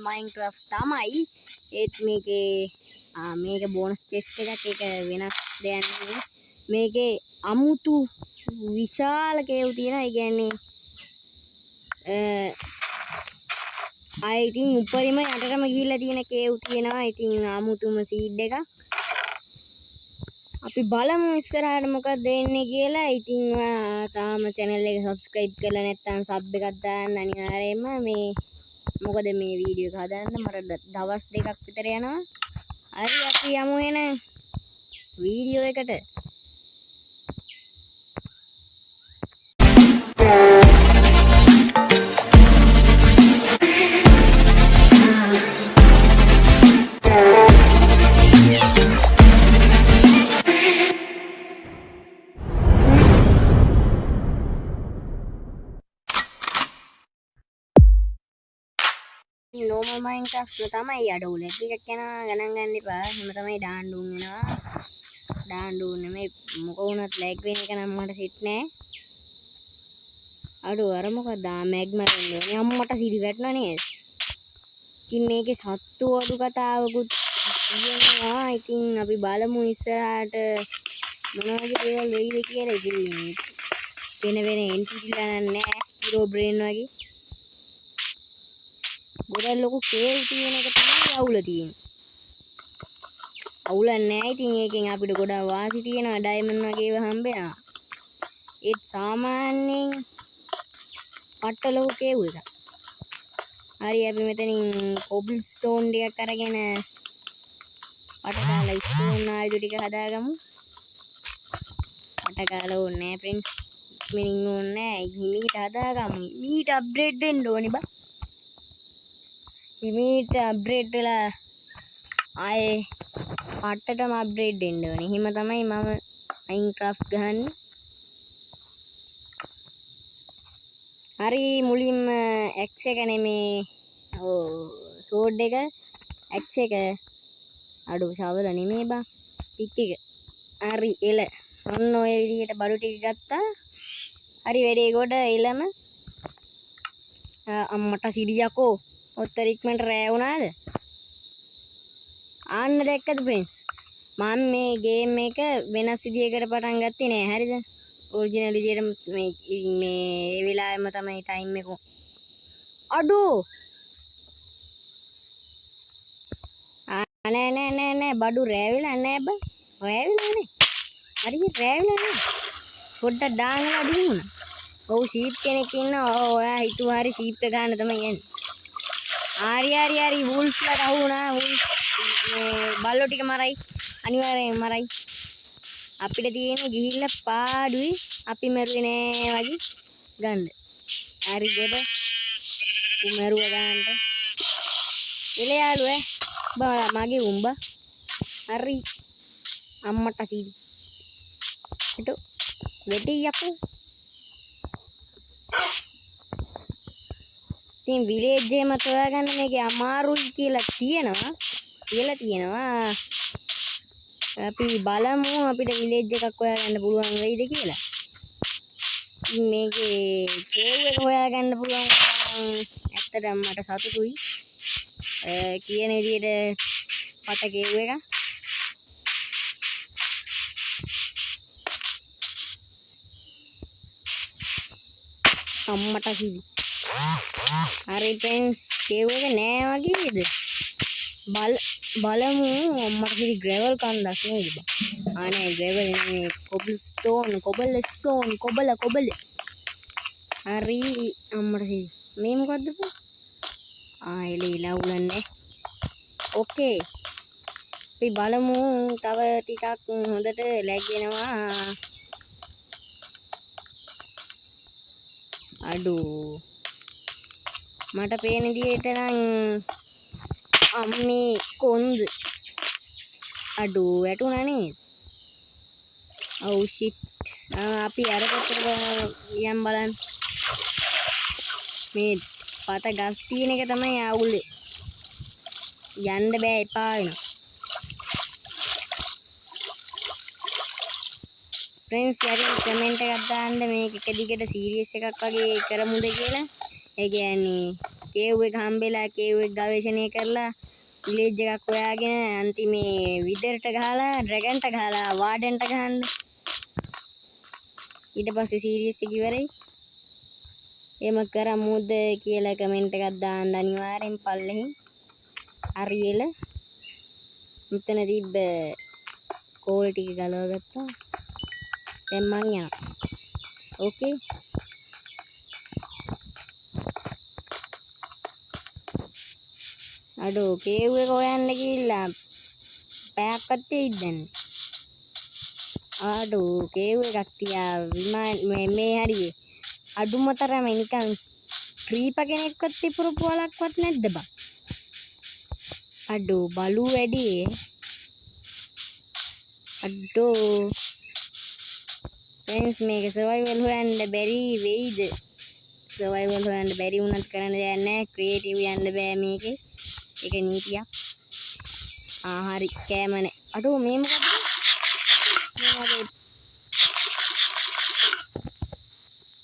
Minecraft තමයි. ඒත් මේක බෝනස් චෙස්ට් එකක් ඒක වෙනස් දෙයක් නෙවෙයි. මේකේ අමුතු විශාල කේව් තියෙනවා. ඒ කියන්නේ ඉතින් උඩරිම යටටම ගිහිල්ලා තියෙන කේව් තියෙනවා. ඉතින් අමුතුම සීඩ් එකක්. අපි බලමු ඉස්සරහට මොකක්ද වෙන්නේ කියලා. ඉතින් තාම channel එක subscribe කරලා නැත්නම් sub එකක් දාන්න අනිවාර්යයෙන්ම. මොකද මේ වීඩියෝ එක හදන්න මට දවස් දෙකක් විතර යනවා. හරි අපි යමු එන වීඩියෝ එකට. normal Minecraft තමයි අඩෝ ලැග් එකක් යනවා ගණන් ගන්න එපා. එහෙම තමයි දාන්න උන් වෙනවා. දාන්න ඕනේ මේ මොක වුණත් ලැග් වෙන එක නම් මට සෙට් නෑ. අඩෝ අර මොකද මැග්මා වෙන්නේ. අම්මට සිරි වැටුණා නේද? ඉතින් මේකේ සත්තු අඩු කතාවකුත් තියෙනවා. ඉතින් අපි බලමු ඉස්සරහට මොන වගේ දේවල් වෙයිද කියලා. ඉතින් මේ වෙන එන්ටිටිලා නෑ. හීරෝ බ්‍රේන් වගේ. ගොඩක් ලොකු කේව් තියෙන එක තමයි අවුල තියෙන්නේ. අවුල නැහැ. ඉතින් ඒකෙන් අපිට ගොඩක් වාසි තියෙනවා. ඩයමන්ඩ් වගේ ඒවා හම්බෙනවා. ඒත් සාමාන්‍යයෙන් පට්ට ලොකු කේව් එකක්. හරි අපි මෙතනින් කොබල් ස්ටෝන් ටිකක් අරගෙන පටකාලා ස්ටෝන් ආයුධ ටික හදාගමු. පටකාලා ඕනේ නැහැ ෆ්‍රෙන්ඩ්ස්. මිනින් ඕනේ නැහැ. හිමීට හදාගමු. මීට අප්ග්‍රේඩ් වෙන්න ඕනේ බා. හිමීට අප්ග්‍රේඩ් වෙලා ආයේ පට්ටටම අප්ග්‍රේඩ් වෙන්න ඕනේ. එහෙම තමයි මම Minecraft ගහන්නේ. හරි මුලින්ම X එක නෙමේ sword එක X එක අඩෝ ශවල නෙමේ බා පික් එක. හරි එල ඔන්න ඔය විදිහට බඩු ටික ගත්තා. හරි වැඩේ කොට එලම අම්මට සිරියකෝ ඔත්තර ඉක්මනට රෑ වුණාද? ආන්න දැක්කද ෆ්‍රෙන්ඩ්ස්? මම මේ ගේම් එක වෙනස් විදියකට පටන් ගත්තේ නෑ. හරිද? ඔරිජිනල් විදියට මේ වෙලාවෙම තමයි ටයිම් එක. අඩෝ නෑ බඩු රෑ වෙලා නෑ බා. රෑ වෙලා නෑ. හරියට රෑ වෙලා නෑ. පොඩ්ඩක් දාන්නලා අඩු වුණා. ඔව් ෂීප් කෙනෙක් ඉන්නවා. ඔයා හිතුවා හරි ෂීප් එක ගන්න තමයි යන්නේ. හරි වුල්ෆ්ලාට අහු වුණා. මේ බල්ලෝ ටික මරයි. අනිවාර්යෙන් මරයි. අපිට තියෙන්නේ ගිහිල්ලා පාඩුයි අපි මරුවේ නෑ වගේ ගන්න. හරි ගොඩ උමරුව ගන්නට. එල යාළුවා බා මගේ උඹා. හරි අම්මට සීඩි. හිටු වෙටි යකෝ. ඉතින් විලේජ් එකම තෝරාගන්න මේකේ අමාරුයි කියලා තියෙනවා. අපි බලමු අපිට විලේජ් එකක් හොයාගන්න පුළුවන් වෙයිද කියලා. මේකේ කේව් එක හොයාගන්න පුළුවන් ඇත්තටම මට සතුටුයි. කියන විදිහට පත කේව් එක. අම්මට සිවි. හරි ෆ්‍රෙන්ඩ්ස් කේව් එක නෑ වගේද? බලමු අම්මට සිවි ග්‍රැවල් කන්දක් නේද බා? ආනේ ග්‍රැවල් නෙමෙයි කොබල් ස්ටෝන්. හරි අම්මට සිවි. මේ මොකද්ද බා? එලීලා උලන්නේ. ඕකේ. අපි බලමු තව ටිකක් හොඳට ලැග් වෙනවා. අඩෝ මට පේන විදිහට නම් අම්මේ කොන්ද අඩෝ වැටුණා නේද? ඔව් ෂිට්. අපි අර පැත්තට යම් බලන්න. මේ පත ගස් තියෙන එක තමයි ආවුලේ. යන්න බෑ එපා වෙනවා. ෆ්‍රෙන්ඩ්ස් හරි කමෙන්ට් එකක් දාන්න මේක එක දිගට සීරියස් එකක් වගේ කරමුද කියලා. ඒ කියන්නේ කේව් එක හම්බෙලා කේව් එක ගවේෂණය කරලා විලේජ් එකක් හොයාගෙන අන්තිමේ විදර්ට ගහලා ඩ්‍රැගන්ට ගහලා වාඩන්ට ගහන්න ඊට පස්සේ සීරීස් එක ඉවරයි එම කරමුද කියලා කමෙන්ට් එකක් දාන්න අනිවාර්යෙන් පල්ලෙහින් අරියල මෙතන තිබ්බ කෝල් ටික ගලව ගත්තා දැන් මං යනවා ඕකේ අඩෝ කේව් එක හොයන්න ගිහිල්ලා පැයක්වත් වෙයිද දැන් අඩෝ කේව් එකක් තියා මේ හරියේ අඩුම තරමේ නිකන් ක්‍රීප කෙනෙක්වත් තිපුරපු වලක්වත් නැද්ද බං අඩෝ බලු වැඩි අඩෝ ෆ්‍රෙන්ඩ්ස් මේක සර්වයිවල් හොයන්න බැරි වෙයිද සර්වයිවල් හොයන්න බැරි වුණත් කරන්න දෙයක් නැහැ ක්‍රියේටිව් යන්න බෑ මේකේ ඒක නීතියක් හරි කෑමනේ අඩෝ මේ මොකද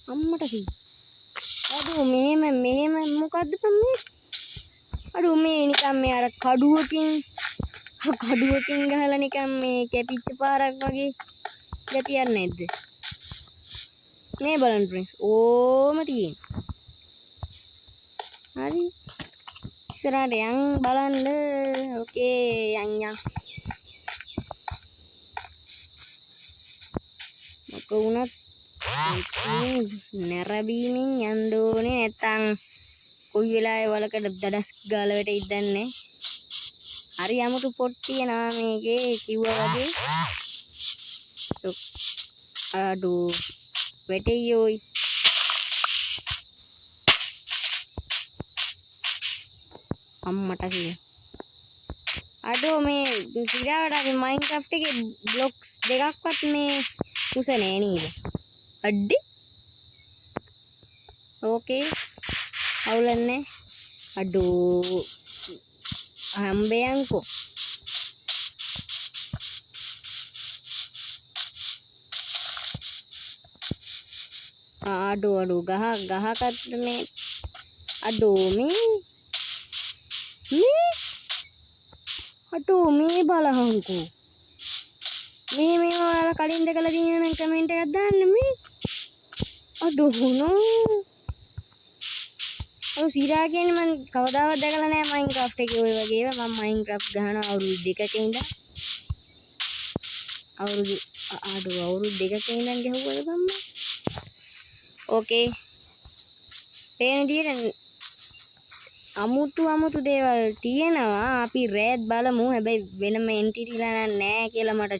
අම්මට සී අඩෝ මෙහෙම මොකද්ද මේ අඩෝ මේ නිකන් මේ අර කඩුවකින් ගහලා නිකන් මේ කැපිච්ච පාරක් වගේ ගතියක් නැද්ද මේ බලන්න ෆ්‍රෙන්ඩ්ස් ඕම තියෙන හරි ඉස්සරහට යන් බලන්න ඕකේ යන් මොක වුණත් නැරබීමින් යන්න ඕනේ නැත්තම් කොයි වෙලාවෙ වලකට දඩස් ගාලා වැටෙයිද දන්නේ හරි 아무තු පොට් තියනවා මේකේ කිව්වා වගේ අඩෝ වැටෙයියෝයි අම්මට සිය අඩෝ මේ සිරාවට අපි මයින්ක්‍රාෆ්ට් එකේ බ්ලොක්ස් දෙකක්වත් මේ උස නෑ නේද අඩ්ඩි ඕකේ අවුලන්නේ අඩෝ හම්බයන්කෝ අඩෝ ගහකට මේ අඩෝ මේ අඩෝ මේ බලහංකෝ මේ ඔයාලා කලින් දැකලා තියෙන නම් කමෙන්ට් එකක් දාන්න මේ අඩෝ නෝ ඔය සිරා කියන්නේ මම කවදාවත් දැකලා නැහැ මයින්ක්‍රාෆ්ට් එකේ ඔය වගේ ඒවා මම මයින්ක්‍රාෆ්ට් ගහන අවුරුදු 2ක ඉඳන් අවුරුදු 2ක ඉඳන් ගහුවද බම්ම ඕකේ පේන විදියට අමුතු දේවල් තියෙනවා අපි රෑත් බලමු හැබැයි වෙනම එන්ටිටිලා නැහැ කියලා මට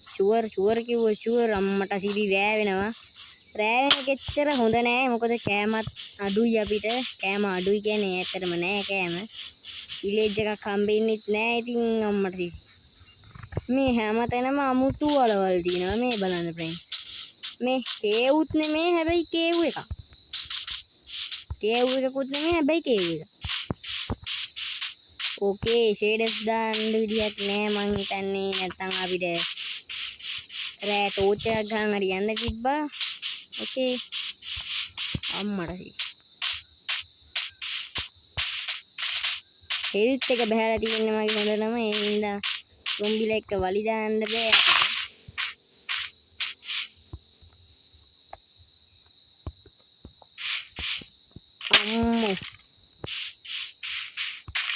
ෂුවර් කිව්ව ෂුවර් අම්මට සිරි රෑ වෙනවා රෑ වෙන කෙච්චර හොඳ නෑ මොකද කෑමත් අඩුයි අපිට කෑම අඩුයි කියන්නේ ඇත්තටම නෑ කෑම විලේජ් එකක් හම්බෙන්නෙත් නෑ ඉතින් අම්මට සිරි මේ හැමතැනම අමුතු වලවල් තියෙනවා මේ බලන්න ෆ්‍රෙන්ඩ්ස් මේ කේවුත් නෙමේ හැබැයි කේව් එකක් කේව් එකකුත් නෙමෙයි හැබැයි කේව් එක. ඕකේ ෂේඩර්ස් දාන්න විදියක් නෑ මං හිතන්නේ නැත්තම් අපිට රෑ ටෝච් එකක් ගහන් හරි යන්න තිබ්බා. ඕකේ අම්මට සී. හෙල්ත් එක බහැලා තියෙන්නේ මගේ හොඳටම ඒ හින්දා zombiela එක්ක වලි දාන්න බෑ අපිට.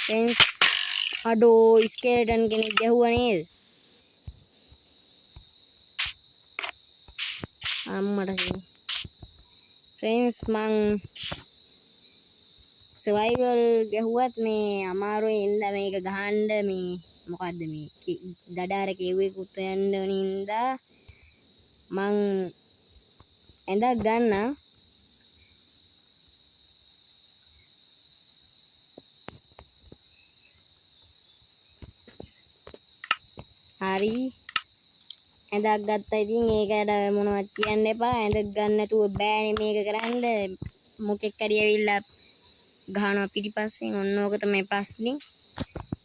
फ्रेंड्स අඩෝ ස්කෙලටන් කෙනෙක් ගැහුවා නේද අම්මට ෆ්‍රෙන්ඩ්ස් මං සර්වයිවල් ගැහුවත් මේ අමාරුයි ඉඳලා මේක ගහන්න මේ මොකද්ද මේ දඩාර කෙව්වෙකුත් යන්න ඕනින්දා මං ඇඳක් ගන්නා හරි ඇඳක් ගත්තා ඉතින් ඒකට මොනවත් කියන්න එපා ඇඳ ගන්න නැතුව බෑනේ මේක කරන්න මොකෙක් හරි ඇවිල්ලා ගහනවා පිටිපස්සෙන් ඔන්න ඕක තමයි ප්‍රශ්නේ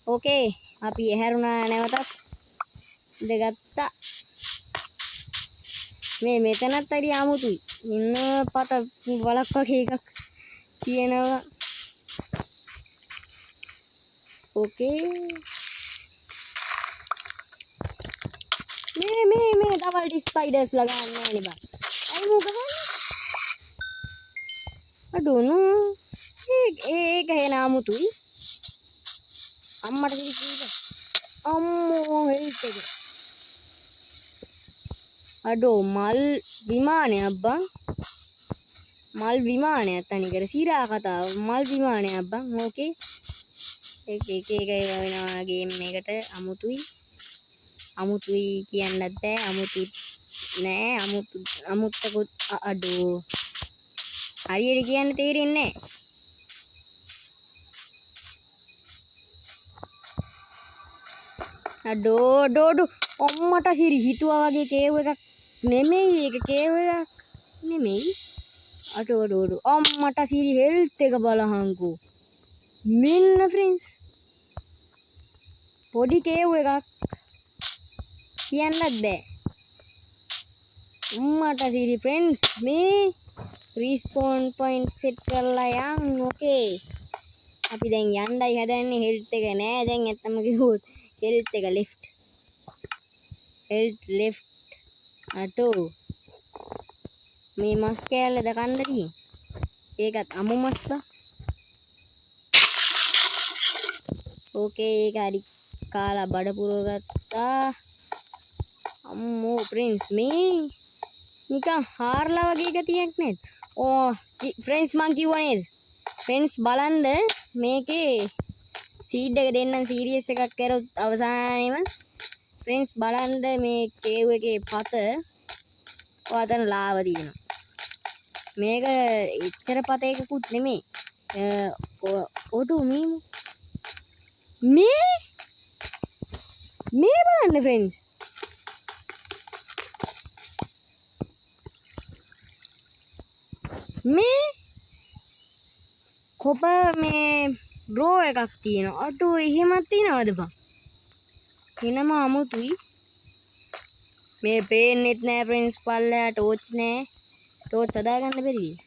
ඕකේ අපි ඇහැරුණා නැවතත් ඉඳගත්තා මේ මෙතනත් හරි අමුතුයි ඉන්න පත වලක් වගේ එකක් තියෙනවා. ඕකේ මේ ඩබල් ස්පයිඩර්ස් ලා ගන්න නෑනේ බං. අයි මොකද? අඩෝනු ඒක හේන 아무තුයි. අම්මට කිව්වා. අම්මෝ හෙල්ත් එක. අඩෝ මල් විමානයක් බං. මල් විමානයක් තනිකර සිරා කතාව මල් විමානයක් බං. ඕකේ එක වෙනවා ගේම් එකට අමුතුයි කියන්නත් බෑ අමුතු නෑ අමුත්තකුත් අඩෝ හරියට කියන්න තේරෙන්නේ නෑ අඩෝ ඔම්මට සිරි හිතුවා වගේ කේව් එකක් නෙමෙයි ඒක කේව් එකක් නෙමෙයි අඩෝ අම්මට සිරි හෙල්ත් එක බලහංකෝ මෙන්න ෆ්‍රෙන්ඩ්ස් පොඩි කේව් එකක් කියන්නත් බෑ උම්මට සිරි ෆ්‍රෙන්ඩ්ස් මේ රිස්පෝන් පොයින්ට් සෙට් කරලා යන් ඕකේ අපි දැන් යන්නයි හදන්නේ හෙල්ත් එක නෑ දැන් ඇත්තම කිව්වොත් හෙල්ත් එක ලෙෆ්ට් අටෝ මේ මස් කෑල්ලද කන්න තියෙන්නේ ඒකත් අමු මස් බා ඕකේ ඒක හරි කාලා බඩ පුරව ගත්තා අම්මෝ ප්‍රින්ස් මේ නිකන් හාර්ලා වගේ ගතියක් නේද ඕ ෆ්‍රෙන්ඩ්ස් මං කිව්වා නේද ෆ්‍රෙන්ඩ්ස් බලන්න මේකේ සීඩ් එක දෙන්නම් සීරියස් එකක් කරොත් අවසානයේම ෆ්‍රෙන්ඩ්ස් බලන්න මේ කේව් එකේ පත ඔතන ලාව තියෙනවා මේක එච්චර පත එකකුත් නෙමෙයි ඔටු මේ බලන්න ෆ්‍රෙන්ඩ්ස් මේ කොප මේ බ්‍රෝ එකක් තියෙනවා අටෝ එහෙමත් තියනවද බං එනම අමුතුයි මේ පේන්නෙත් නෑ ෆ්‍රෙන්ඩ්ස් පල්ලෙහා ටෝච් නෑ ටෝච් හදාගන්න බැරිද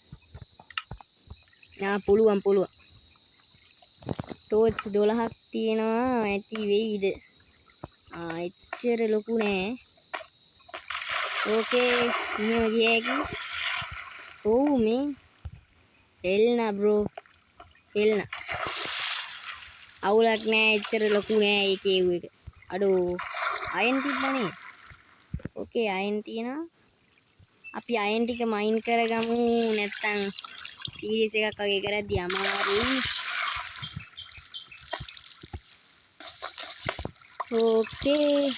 පුළුවන් ටෝච් 12ක් තියෙනවා ඇති වෙයිද එච්චර ලොකු නෑ ඕකේ මෙහෙම ගියකි ඔව් මේ එල්න බ්‍රෝ එල්න අවුලක් නෑ එච්චර ලොකු නෑ ඒ කේව් එක අඩෝ අයන් තිබ්බනේ ඕකේ අයන් තියෙනවා අපි අයන් ටික මයින් කරගමු නැත්තම් සීරියස් එකක් වගේ කරද්දී අමාරුයි ඕකේ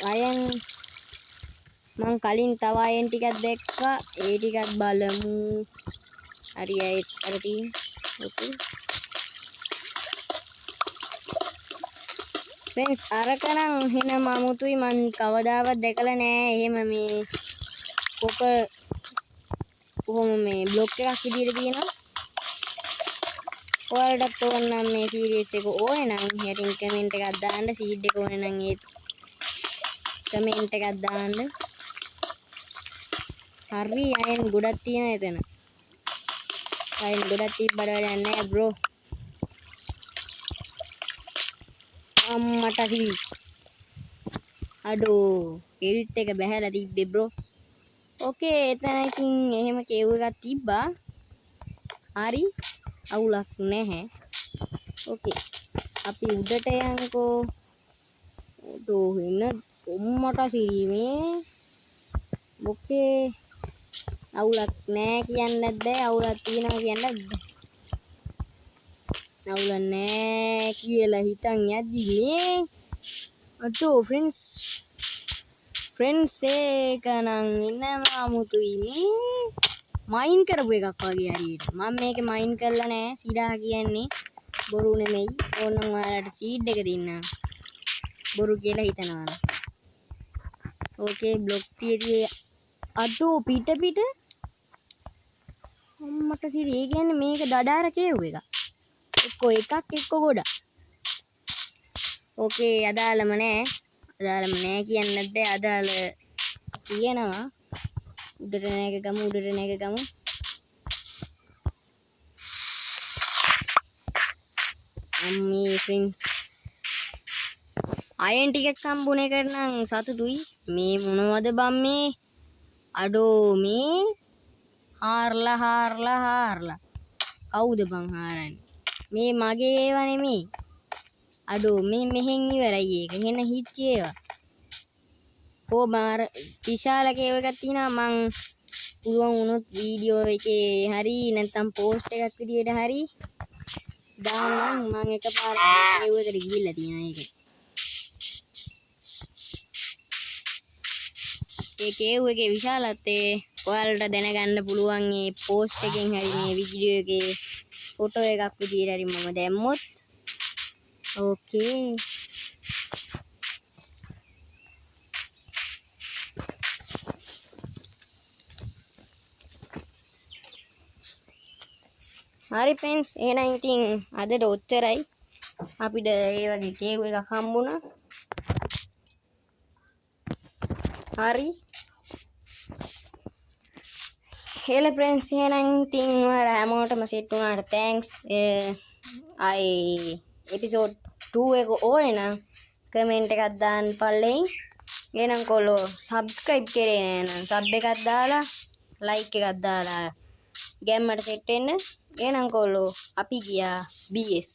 අයන් මං කලින් තව අයන් ටිකක් දැක්කා ඒ ටිකත් බලමු හරි අර තියෙන ඕකේ ෆ්‍රෙන්ඩ්ස් අරකනම් එහෙම අමුතුයි මං කවදාවත් දැකලා නෑ එහෙම මේ කොහොම මේ බ්ලොක් එකක් විදියට තියෙනවා ඔයාලටත් ඕන නම් මේ සීරීස් එක ඕනේ නම් යටින් කමෙන්ට් එකක් දාන්න සීඩ් එක ඕනේ නම් ඒ කමෙන්ට් එකක් දාන්න හරි අයන් ගොඩක් තියෙනවා එතන අයන් ගොඩක් තිබ්බට වැඩක් නැහැ බ්‍රෝ අම්මට සිරි අඩෝ හෙල්ත් එක බහැලා තිබ්බේ බ්‍රෝ ඕකේ එතනකින් එහෙම කේව් එකක් තිබ්බා හරි අවුලක් නැහැ ඕකේ අපි උඩට යන්කෝ ඔතෝ වෙන ඔම්මට සිරි මේ ඕකේ අවුලක් නැහැ කියන්නත් බෑ අවුලක් තියෙනවා කියන්නත් බෑ අවුලක් නැහැ කියලා හිතන් යද්දි මේ අතෝ ෆ්‍රෙන්ඩ්ස් එක නම් ඉන්නම අමුතුයි මේ මයින් කරපු එකක් වගේ හරියට මම මේක මයින් කරලා නෑ සිරා කියන්නේ බොරු නෙමෙයි ඕනම් ඔයාලට සීඩ් එක දෙන්න බොරු කියලා හිතනවා ඕකේ බ්ලොක් තියදී අඩෝ පිට අම්මට සිරි ඒ කියන්නේ මේක දඩාර කේව් එක එක්ක එකක් ගොඩක් ඕකේ අදාළම නෑ කියන්නත් බෑ අදාළ තියෙනවා උඩට නැග ගමු අම්මේ ෆ්‍රෙන්ඩ්ස් අයන් ටිකක් හම්බුනේ කරනම් සතුටුයි මේ මොනවද බම් මේ අඩෝ මේ හාරලා කවුද බං හාරන්නේ මේ මගේ ඒවා නෙමේ අඩෝ මේ මෙහෙන් ඉවරයි ඒක එහෙන හිච්චි ඒවා කෝ මාර විශාල කේව එකක් තියෙනවා මං පුළුවන් වුණොත් වීඩියෝ එකේ හරි නැත්නම් පෝස්ට් එකක් විදියට හරි දාන්නම් මං එකපාරට කේව එකට ගිහිල්ලා තියෙනවා ඒක ඒ කේව් එකේ විශාලත්වය ඔයාලට දැනගන්න පුළුවන් මේ පෝස්ට් එකෙන් හරි මේ වීඩියෝ එකේ ෆොටෝ එකක් විදියට හරි මම දැම්මොත් ඕකේ හරි ෆ්‍රෙන්ඩ්ස් එහෙනම් ඉතින් අදට ඔච්චරයි අපිට ඒ වගේ කේව් එකක් හම්බුණා හරි හෙල ෆ්‍රෙන්ඩ්ස් එහෙනම් ඉතින් ඔයාලා හැමෝටම සෙට් වුණාට තෑන්ක්ස් අයි එපිසෝඩ් 2 එක ඕනේ නම් කමෙන්ට් එකක් දාන්න පල්ලෙයින් එහෙනම් කොල්ලෝ සබ්ස්ක්‍රයිබ් කරේ නෑනම් සබ් එකක් දාලා ලයික් එකක් දාලා ගැම්මට සෙට් වෙන්න එහෙනම් කොල්ලෝ අපි ගියා BS